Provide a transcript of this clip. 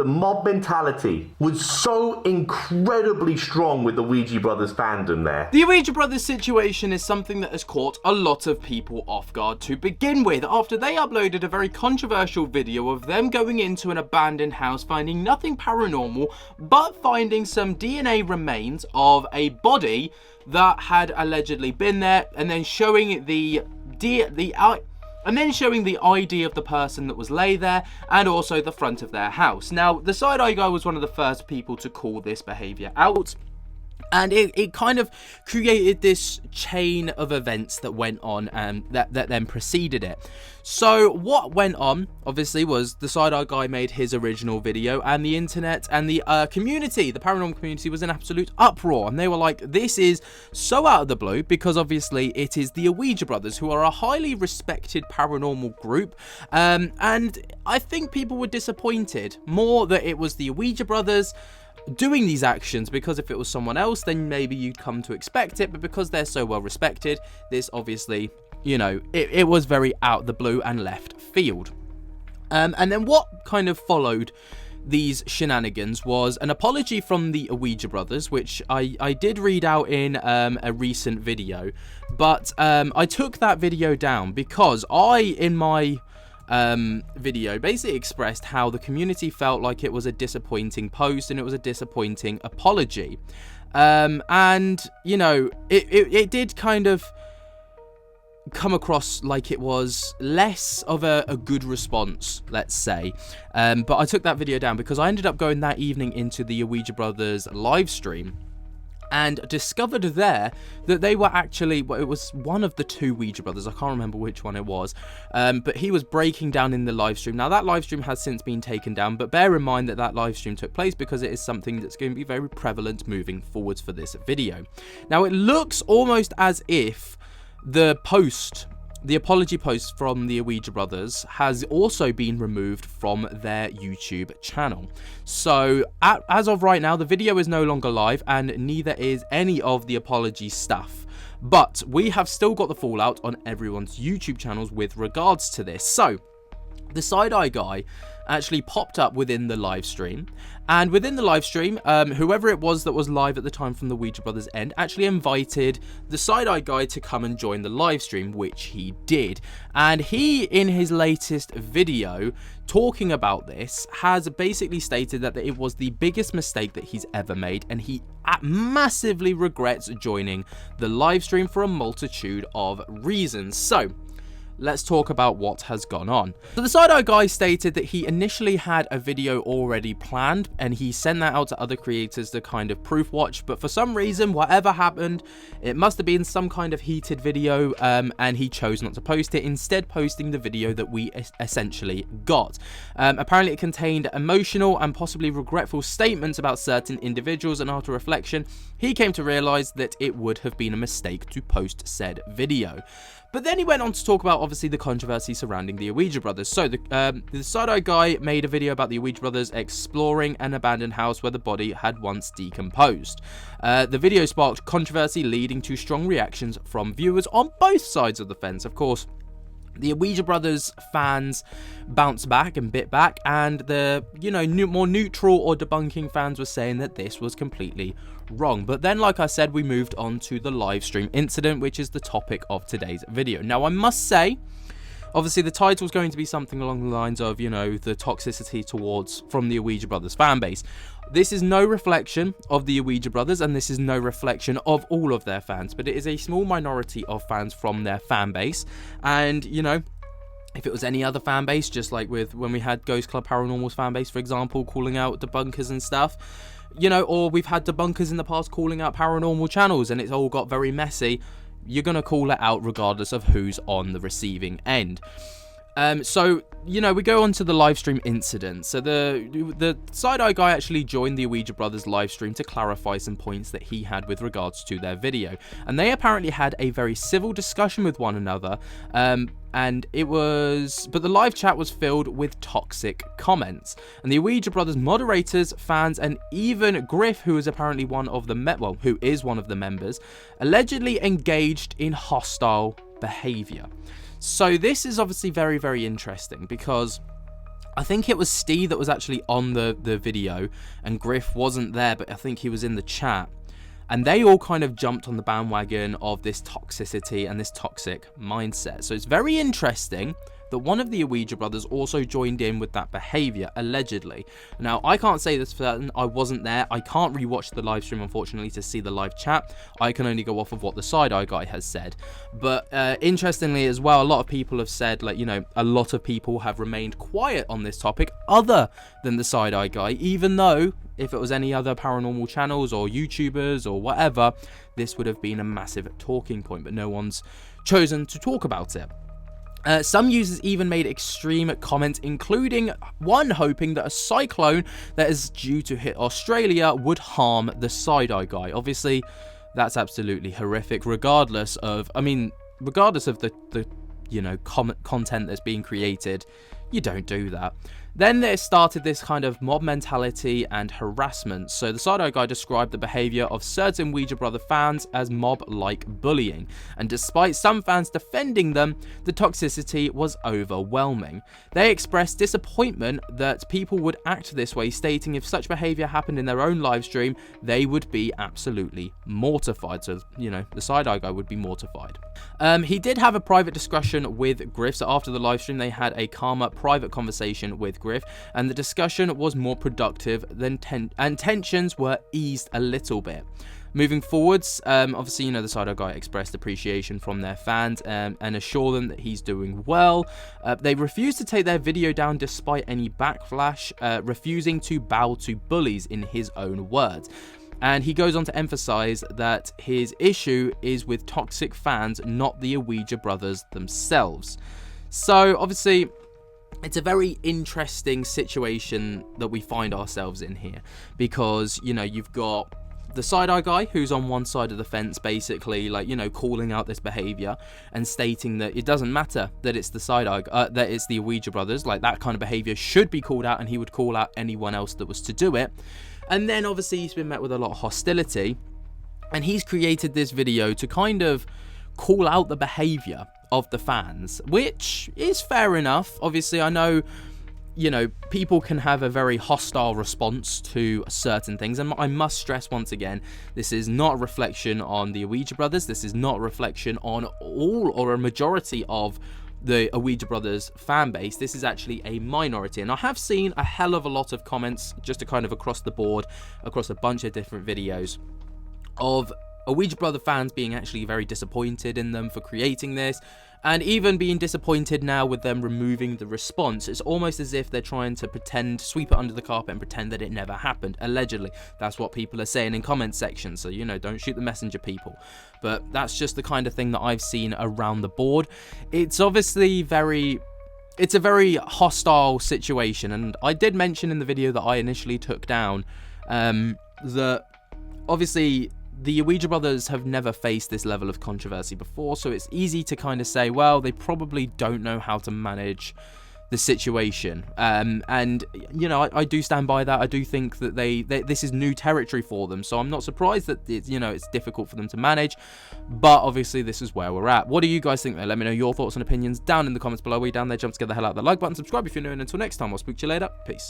The mob mentality was so incredibly strong with the Ouija Brothers fandom there. The Ouija Brothers situation is something that has caught a lot of people off guard to begin with, after they uploaded a very controversial video of them going into an abandoned house, finding nothing paranormal, but finding some DNA remains of a body that had allegedly been there, and then showing the ID of the person that was lay there, and also the front of their house. Now, the side-eye guy was one of the first people to call this behavior out, and it kind of created this chain of events that went on and that then preceded it. So what went on, obviously, was the side-eye guy made his original video, and the internet and the community, the paranormal community, was in absolute uproar. And they were like, this is so out of the blue, because obviously it is the Ouija Brothers, who are a highly respected paranormal group. And I think people were disappointed more that it was the Ouija Brothers doing these actions, because if it was someone else, then maybe you'd come to expect it, but because they're so well respected, this obviously, you know, it was very out the blue and left field. And then what kind of followed these shenanigans was an apology from the Ouija Brothers, which I did read out in a recent video, but I took that video down because in my video basically expressed how the community felt like it was a disappointing post and it was a disappointing apology. And, you know, it did kind of come across like it was less of a good response, let's say. But I took that video down because I ended up going that evening into the Ouija Brothers live stream and discovered there that they were actually, well, it was one of the two Ouija Brothers, I can't remember which one it was, but he was breaking down in the live stream. Now, that live stream has since been taken down, but bear in mind that that live stream took place because it is something that's going to be very prevalent moving forwards for this video. Now, it looks almost as if the apology post from the Ouija Brothers has also been removed from their YouTube channel. So as of right now, the video is no longer live and neither is any of the apology stuff. But we have still got the fallout on everyone's YouTube channels with regards to this. So the side-eye guy actually popped up within the live stream, and within the live stream, whoever it was that was live at the time from the Ouija Brothers end actually invited the side-eye guy to come and join the live stream, which he did. And he, in his latest video talking about this, has basically stated that it was the biggest mistake that he's ever made, and he massively regrets joining the live stream for a multitude of reasons. So let's talk about what has gone on. So the side-eye guy stated that he initially had a video already planned and he sent that out to other creators to kind of proof watch, but for some reason, whatever happened, it must have been some kind of heated video, and he chose not to post it, instead posting the video that we essentially got. Apparently it contained emotional and possibly regretful statements about certain individuals, and after reflection, he came to realize that it would have been a mistake to post said video. But then he went on to talk about, obviously, the controversy surrounding the Ouija Brothers. So the side-eye guy made a video about the Ouija Brothers exploring an abandoned house where the body had once decomposed. The video sparked controversy, leading to strong reactions from viewers on both sides of the fence. Of course, the Ouija Brothers fans bounced back and bit back, and the, you know, more neutral or debunking fans were saying that this was completely wrong. But then, like I said, we moved on to the live stream incident, which is the topic of today's video. Now, I must say, obviously, the title is going to be something along the lines of, you know, the toxicity from the Ouija Brothers fan base. This is no reflection of the Ouija Brothers, and this is no reflection of all of their fans, but it is a small minority of fans from their fan base. And, you know, if it was any other fan base, just like with when we had Ghost Club Paranormal's fan base, for example, calling out debunkers and stuff, you know, or we've had debunkers in the past calling out paranormal channels and it's all got very messy, you're going to call it out regardless of who's on the receiving end. So, you know, we go on to the live stream incident. So the side-eye guy actually joined the Ouija Brothers live stream to clarify some points that he had with regards to their video. And they apparently had a very civil discussion with one another. But the live chat was filled with toxic comments. And the Ouija Brothers moderators, fans, and even Griff, who is apparently one of the members, allegedly engaged in hostile behavior. So this is obviously very, very interesting because I think it was Steve that was actually on the video, and Griff wasn't there, but I think he was in the chat. And they all kind of jumped on the bandwagon of this toxicity and this toxic mindset. So it's very interesting that one of the Ouija brothers also joined in with that behavior, allegedly. Now, I can't say this for certain. I wasn't there. I can't rewatch the live stream, unfortunately, to see the live chat. I can only go off of what the side-eye guy has said. But interestingly as well, a lot of people have said, like, you know, a lot of people have remained quiet on this topic other than the side-eye guy, even though if it was any other paranormal channels or YouTubers or whatever, this would have been a massive talking point, but no one's chosen to talk about it. Some users even made extreme comments, including one hoping that a cyclone that is due to hit Australia would harm the side-eye guy. Obviously, that's absolutely horrific, regardless of the you know, content that's being created. You don't do that. Then there started this kind of mob mentality and harassment. So the side-eye guy described the behavior of certain Ouija brother fans as mob-like bullying. And despite some fans defending them, the toxicity was overwhelming. They expressed disappointment that people would act this way, stating if such behavior happened in their own live stream, they would be absolutely mortified. So, you know, the side-eye guy would be mortified. He did have a private discussion with Griff. So after the live stream, they had a calmer private conversation with Griff, and the discussion was more productive than and tensions were eased a little bit. Moving forwards, obviously, you know, the side-eye guy expressed appreciation from their fans and assure them that he's doing well. They refused to take their video down despite any backlash, refusing to bow to bullies in his own words. And he goes on to emphasize that his issue is with toxic fans, not the Ouija brothers themselves. So, obviously, it's a very interesting situation that we find ourselves in here, because, you know, you've got the side-eye guy who's on one side of the fence, basically, like, you know, calling out this behavior and stating that it doesn't matter that it's the side-eye, that it's the Ouija brothers, like that kind of behavior should be called out, and he would call out anyone else that was to do it. And then obviously he's been met with a lot of hostility, and he's created this video to kind of call out the behavior of the fans, which is fair enough. Obviously, I know, you know, people can have a very hostile response to certain things, and I must stress once again, this is not a reflection on the Ouija brothers. This is not a reflection on all or a majority of the Ouija brothers fan base. This is actually a minority, and I have seen a hell of a lot of comments just to kind of across the board, across a bunch of different videos, of Ouija brother fans being actually very disappointed in them for creating this, and even being disappointed now with them removing the response. It's almost as if they're trying to sweep it under the carpet and pretend that it never happened, allegedly. That's what people are saying in comment sections, so, you know, don't shoot the messenger, people. But that's just the kind of thing that I've seen around the board. It's obviously it's a very hostile situation, and I did mention in the video that I initially took down that obviously the Ouija brothers have never faced this level of controversy before, so it's easy to kind of say, well, they probably don't know how to manage the situation. And, you know, I do stand by that. I do think that this is new territory for them, so I'm not surprised that, it's difficult for them to manage, but obviously this is where we're at. What do you guys think, though? Let me know your thoughts and opinions down in the comments below. Way down there, jump to get the hell out of the like button, subscribe if you're new, and until next time, I'll speak to you later. Peace.